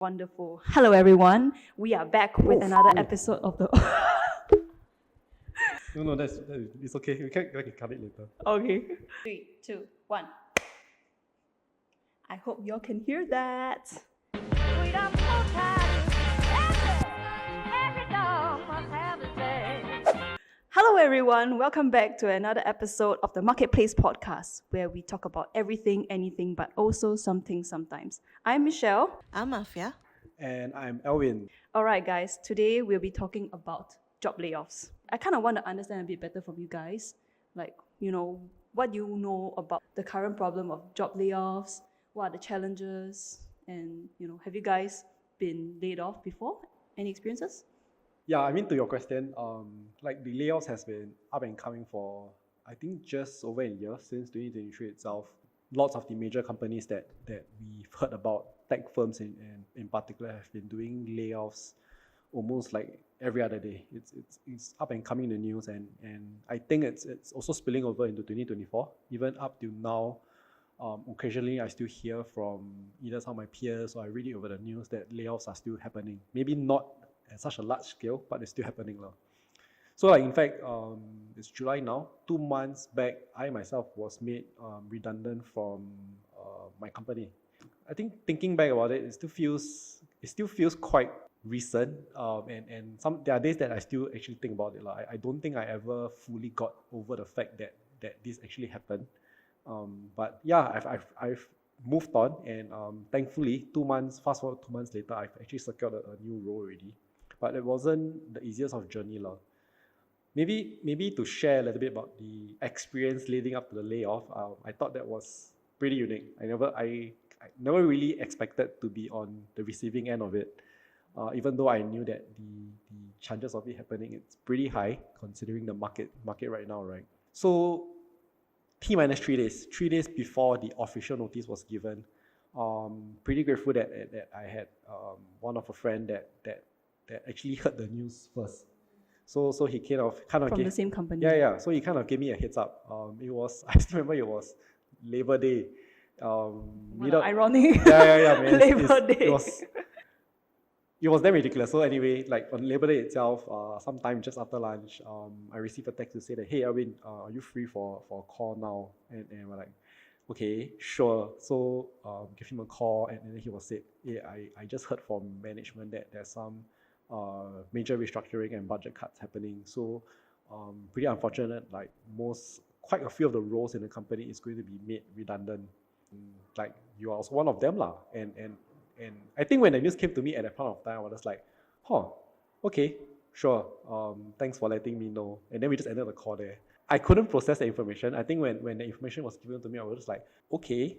Wonderful. Hello, everyone. We are back with another episode of the. No, it's okay. We can cut it later. Okay. 3, 2, 1. I hope y'all can hear that. Hello, everyone. Welcome back to another episode of the Market Place Podcast, where we talk about everything, anything, but also something sometimes. I'm Michelle. I'm Noorafia. And I'm Elwyn. All right, guys. Today we'll be talking about job layoffs. I kind of want to understand a bit better from you guys, like, what you know about the current problem of job layoffs, what are the challenges, and, have you guys been laid off before? Any experiences? Yeah, I mean, to your question, like the layoffs has been up and coming for, I think, just over a year since 2023 itself. Lots of the major companies that we've heard about, tech firms in particular, have been doing layoffs almost like every other day. It's up and coming in the news, and I think it's also spilling over into 2024. Even up till now, occasionally I still hear from either some of my peers or I read it over the news that layoffs are still happening. Maybe not at such a large scale, but it's still happening. So in fact, it's July now. 2 months back, I myself was made redundant from my company. I think thinking back about it, it still feels quite recent. And there are days that I still actually think about it. I don't think I ever fully got over the fact that this actually happened. But yeah, I've moved on, and thankfully, fast forward 2 months later, I've actually secured a new role already. But it wasn't the easiest of journey. Maybe to share a little bit about the experience leading up to the layoff, I thought that was pretty unique. I never really expected to be on the receiving end of it, even though I knew that the chances of it happening, it's pretty high considering the market right now, right? So T-minus 3 days, 3 days before the official notice was given, pretty grateful that I had one of a friend that actually heard the news first. So he kind of From gave, the same company. Yeah. So he kind of gave me a heads up. I still remember it was Labor Day. Ironic. Yeah, man. Labor Day. It was damn ridiculous. So anyway, like on Labor Day itself, sometime just after lunch, I received a text to say that, hey, Elwyn, are you free for a call now? And we're like, okay, sure. So give him a call, and then he was said, yeah, I just heard from management that there's some major restructuring and budget cuts happening. So pretty unfortunate, like quite a few of the roles in the company is going to be made redundant. Like you are also one of them. And I think when the news came to me at that point of time, I was just like, okay, sure. Thanks for letting me know. And then we just ended the call there. I couldn't process the information. I think when the information was given to me, I was just like, okay,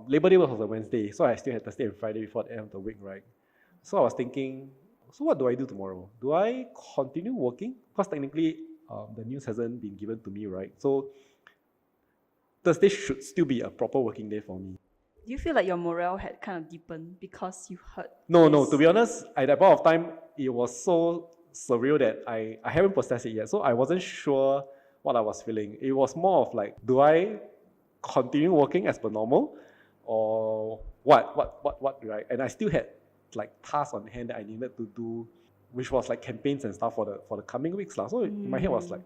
Labor Day was on a Wednesday, so I still had Thursday and Friday before the end of the week, right? So I was thinking, so what do I do tomorrow? Do I continue working? Because technically, the news hasn't been given to me, right? So Thursday should still be a proper working day for me. Do you feel like your morale had kind of deepened because you heard No, to be honest, at that point of time, it was so surreal that I haven't processed it yet. So I wasn't sure what I was feeling. It was more of like, do I continue working as per normal? Or what, right? And I still had like tasks on hand that I needed to do, which was like campaigns and stuff for the coming weeks. So in my head was like,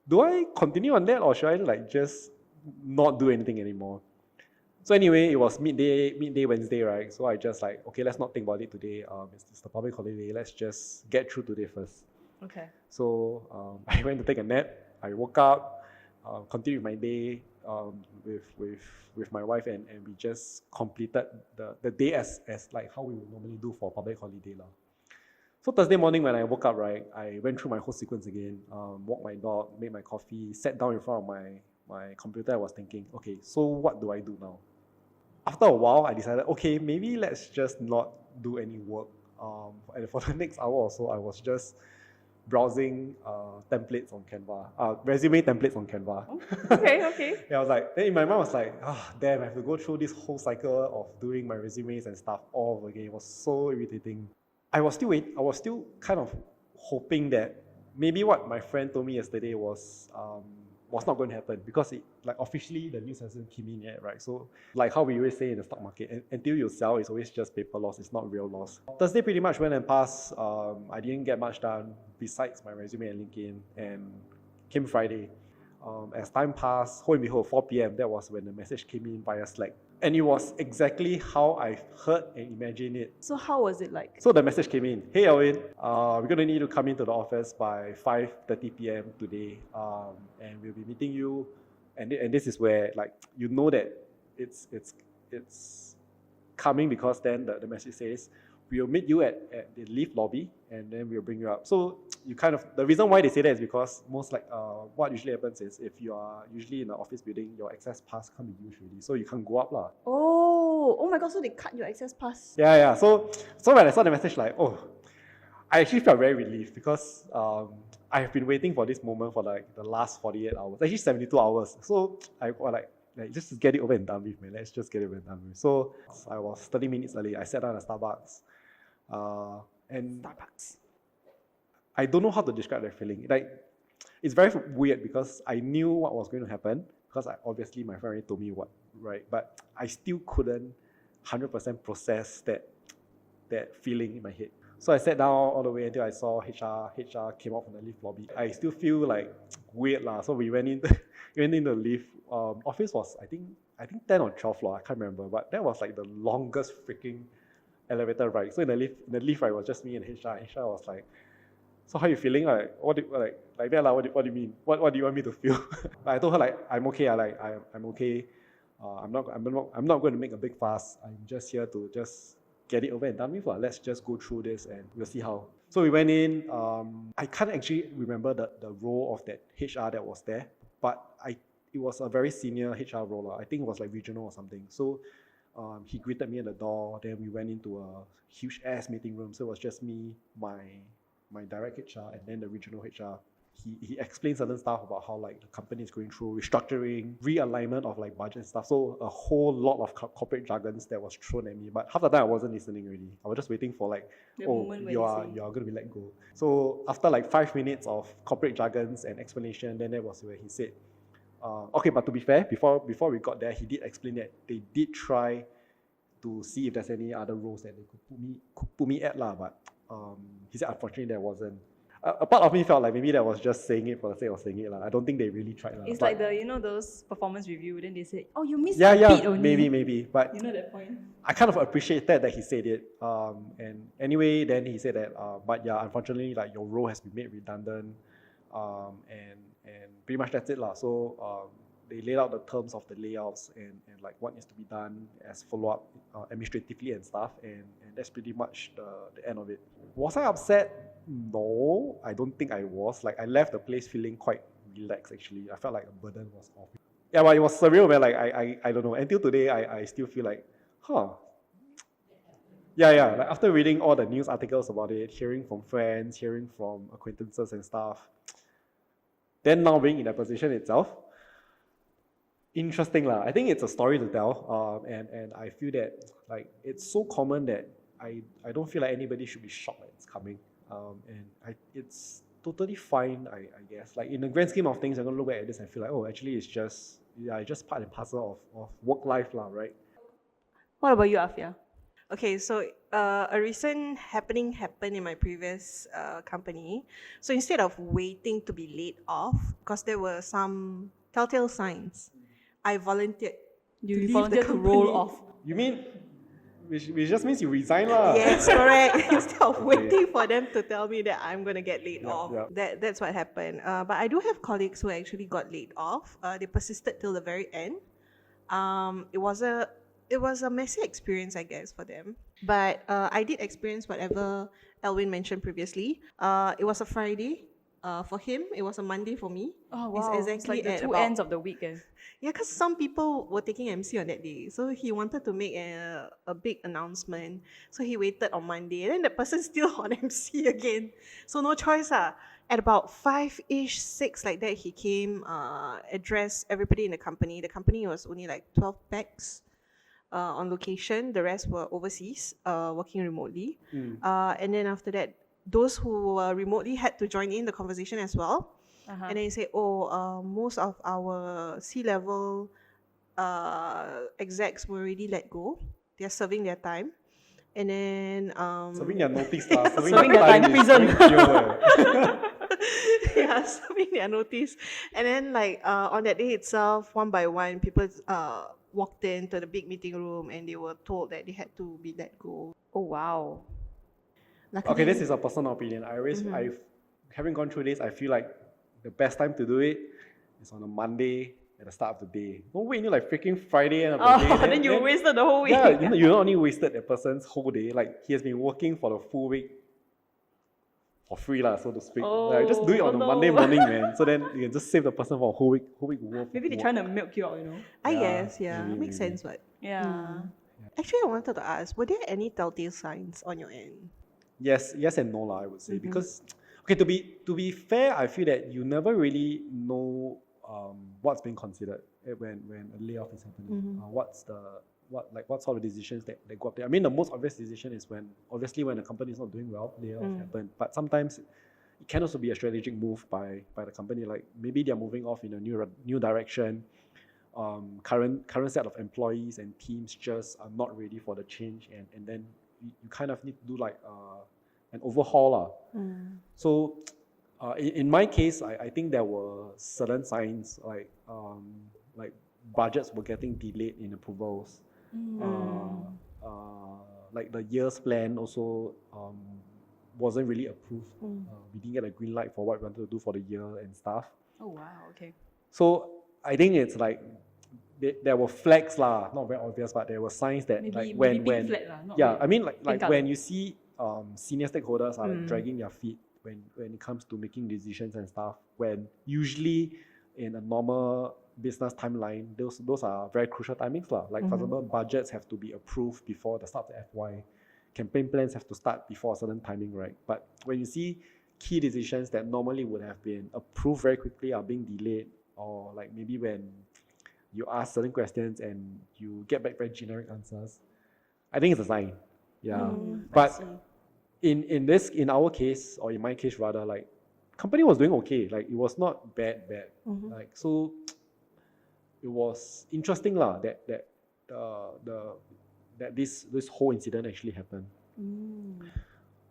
do I continue on that, or should I like just not do anything anymore? So anyway, it was midday Wednesday, right? So I just like, okay, let's not think about it today. It's the public holiday. Let's just get through today first. Okay. So I went to take a nap. I woke up, continued my day with my wife, and we just completed the day as like how we would normally do for public holiday. So Thursday morning when I woke up, right, I went through my whole sequence again, walked my dog, made my coffee, sat down in front of my computer. I was thinking, okay, so what do I do now? After a while, I decided, okay, maybe let's just not do any work. And for the next hour or so, I was just browsing templates on Canva, resume templates on Canva. Oh, okay. Yeah, I was like, then in my mind I was like, damn, I have to go through this whole cycle of doing my resumes and stuff all over again. It was so irritating. I was still kind of hoping that maybe what my friend told me yesterday was was not going to happen because like officially the news hasn't come in yet, right? So like how we always say in the stock market, until you sell, it's always just paper loss, it's not real loss. Thursday pretty much went and passed. I didn't get much done besides my resume and LinkedIn, and came Friday. As time passed, lo and behold, 4 p.m, that was when the message came in via Slack. And it was exactly how I heard and imagined it. So how was it like? So the message came in, hey Elwyn, we're going to need to come into the office by 5:30 p.m. today, and we'll be meeting you. And this is where, like, you know that it's coming, because then the message says, we'll meet you at the lift lobby, and then we'll bring you up. So you kind of, the reason why they say that is because what usually happens is, if you are usually in an office building, your access pass can't be used really, so you can't go up lah. Oh my god, so they cut your access pass? Yeah. So when I saw the message, like, I actually felt very relieved, because I have been waiting for this moment for like the last 48 hours, actually 72 hours. So I was like, just get it over and done with, man. Let's just get it over and done with. So I was 30 minutes early. I sat down at Starbucks. And Starbucks. I don't know how to describe that feeling. Like, it's very weird, because I knew what was going to happen, because obviously my friend already told me what, right? But I still couldn't 100% process that feeling in my head. So I sat down all the way until I saw HR came out from the lift lobby. I still feel like weird lah. So we went in the lift. Office was I think 10 or 12 floor. I can't remember, but that was like the longest freaking elevator ride. So in the lift ride, it was just me and HR. HR was like, so how are you feeling? Like what do you mean? What do you want me to feel? I told her, like, I'm okay. I'm okay. I'm not going to make a big fuss. I'm just here to just get it over and done with. Let's just go through this and we'll see how. So we went in. I can't actually remember the role of that HR that was there, but it was a very senior HR role. I think it was like regional or something. So he greeted me at the door. Then we went into a huge ass meeting room. So it was just me, my direct HR, and then the regional HR. He explained certain stuff about how like the company is going through restructuring, realignment of like budget and stuff. So a whole lot of corporate jargons that was thrown at me. But half the time I wasn't listening really. I was just waiting for like, you are going to be let go. So after like 5 minutes of corporate jargons and explanation, then that was where he said, okay, but to be fair, before we got there, he did explain that they did try to see if there's any other roles that they could put me at lah. But he said unfortunately there wasn't. A part of me felt like maybe that was just saying it for the sake of saying it. I don't think they really tried. It's like those performance review, then they say, oh, you missed a beat only. Maybe. But you know that point? I kind of appreciated that he said it. And anyway, then he said that, but yeah, unfortunately, like your role has been made redundant. And pretty much that's it lah. So they laid out the terms of the layoffs and like what needs to be done as follow-up administratively and stuff. And that's pretty much the end of it. Was I upset? No, I don't think I was. Like, I left the place feeling quite relaxed actually. I felt like a burden was off. Yeah, but it was surreal, man. Like, I don't know. Until today, I still feel like, Yeah, like after reading all the news articles about it, hearing from friends, hearing from acquaintances and stuff, then now being in that position itself, interesting lah. I think it's a story to tell, and I feel that like it's so common that I don't feel like anybody should be shocked that it's coming, it's totally fine, I guess. Like in the grand scheme of things, I'm gonna look back at this and feel like, actually it's just part and parcel of work life lah, right? What about you, Afia? Okay, so a recent happened in my previous company. So instead of waiting to be laid off, because there were some telltale signs, I volunteered. You volunteered to roll off. You mean, which just means you resign lah? Yes, correct. Instead of waiting for them to tell me that I'm going to get laid off. Yep. That's what happened. But I do have colleagues who actually got laid off. They persisted till the very end. It was a messy experience, I guess, for them. But I did experience whatever Elwyn mentioned previously. It was a Friday. For him, it was a Monday for me. Oh, wow. It's exactly like the two ends of the weekend. Yeah, because some people were taking MC on that day. So he wanted to make a big announcement. So he waited on Monday. And then the person still on MC again. So no choice. At about 5-ish, 6 like that, he came, addressed everybody in the company. The company was only like 12 packs. On location, the rest were overseas, working remotely. And then after that, those who were remotely had to join in the conversation as well. and then he say, most of our C-level execs were already let go. They're serving their time. And then Serving their notice lah. Serving their time in prison. yeah, serving their notice. And then like on that day itself, one by one, people walked into the big meeting room and they were told that they had to be let go. Oh wow. Luckily, Okay, this is a personal opinion. Having gone through this, I feel like the best time to do it is on a Monday at the start of the day. Don't wait until like freaking Friday end of the day. Then you wasted the whole week. Yeah, you not only wasted that person's whole day, like he has been working for the full week for free lah, so to speak. Like, just do it on a Monday morning, man. So then you can just save the person for a whole week worth. Maybe they're trying to milk you out, you know. I Yeah, guess, yeah, maybe, makes sense, but Yeah. actually, I wanted to ask: were there any telltale signs on your end? Yes and no lah, I would say. Because okay, to be fair, I feel that you never really know what's being considered when a layoff is happening. What sort of decisions that go up there. I mean, the most obvious decision is when a company is not doing well, layoff happen. But sometimes it can also be a strategic move by the company. Like maybe they're moving off in a new direction. Current set of employees and teams just are not ready for the change, and then you kind of need to do like an overhaul. So in my case, I think there were certain signs like budgets were getting delayed in approvals. Like the year's plan also wasn't really approved. We didn't get a green light for what we wanted to do for the year and stuff. Oh wow, okay. So I think it's like there were flags lah, not very obvious, but there were signs that Maybe when pink flag lah, not yeah, red. I mean like Pink when colour. you see senior stakeholders are like dragging their feet when it comes to making decisions and stuff, when usually in a normal business timeline, those are very crucial timings lah. Like for example, budgets have to be approved before the start of the FY. Campaign plans have to start before a certain timing, right? But when you see key decisions that normally would have been approved very quickly are being delayed, or like maybe when you ask certain questions and you get back very generic answers, I think it's a sign. Yeah. But in our case, or in my case rather, like company was doing okay. Like it was not bad. Like so it was interesting lah that this whole incident actually happened.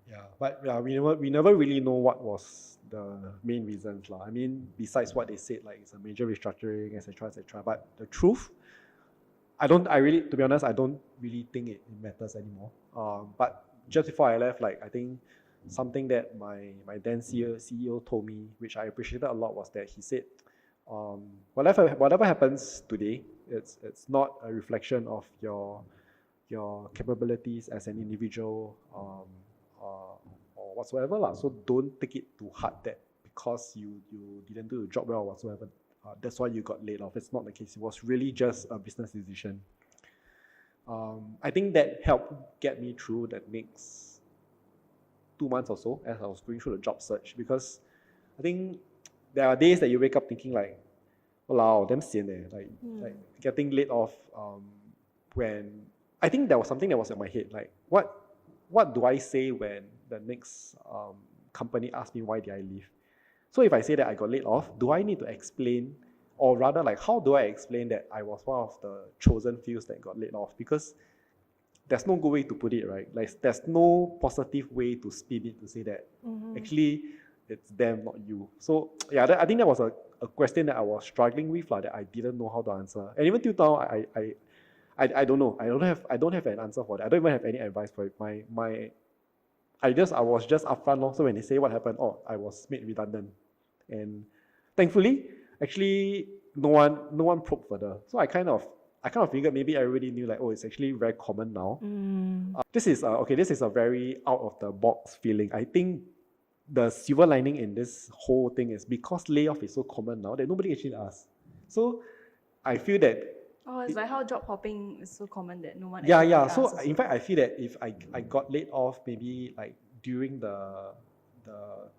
Yeah, but yeah, we never really know what was the main reasons lah. I mean, besides what they said, like it's a major restructuring, etc. But the truth, to be honest, I don't really think it matters anymore. But just before I left, like I think something that my then CEO told me, which I appreciated a lot, was that he said, whatever happens today, it's not a reflection of your capabilities as an individual or whatsoever lah. So don't take it too hard that because you didn't do the job well or whatsoever, that's why you got laid off. It's not the case. It was really just a business decision. I think that helped get me through the next 2 months or so as I was going through the job search, because I think there are days that you wake up thinking like, wow, damn sian like getting laid off. When I think there was something that was in my head, like what do I say when the next company asks me why did I leave? So if I say that I got laid off, do I need to explain, or rather like how do I explain that I was one of the chosen few that got laid off? Because there's no good way to put it, right? Like there's no positive way to spin it to say that actually it's them, not you. So yeah, I think that was a question that I was struggling with, that I didn't know how to answer. And even till now, I don't know. I don't have an answer for that. I don't even have any advice for it. I was just upfront. So when they say what happened, I was made redundant. And thankfully, actually no one probed further. So I kind of figured maybe everybody knew, like, it's actually very common now. This is a very out of the box feeling. I think the silver lining in this whole thing is because layoff is so common now that nobody actually asks. So I feel that it's like how job hopping is so common that no one yeah. asks So also. in fact, I feel that if I got laid off maybe like during the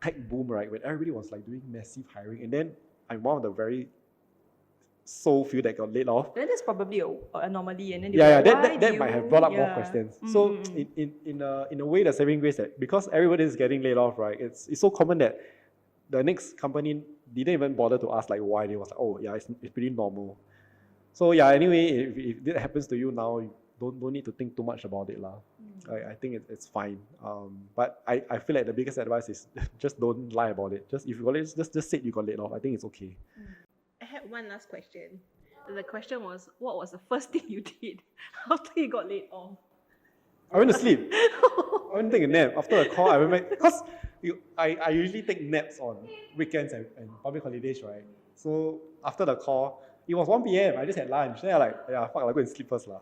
tech boom, right, when everybody was like doing massive hiring, and then I'm one of the very so few that got laid off. Then that's probably an anomaly, and then that might have brought up more questions. So in a way, the saving grace that because everybody is getting laid off, right? It's so common that the next company didn't even bother to ask like why. They was like, oh yeah, it's pretty normal. So yeah, anyway, if that happens to you now, you don't need to think too much about it lah. I think it's fine. But I feel like the biggest advice is just don't lie about it. Just if you got it, just say you got laid off. I think it's okay. I had one last question. The question was, what was the first thing you did after you got laid off? I went to sleep. I went to take a nap. After the call, I went back. Because I usually take naps on weekends and public holidays, right? So after the call, it was 1 p.m. I just had lunch. Then I like, yeah, fuck, I'll go and sleep first lah.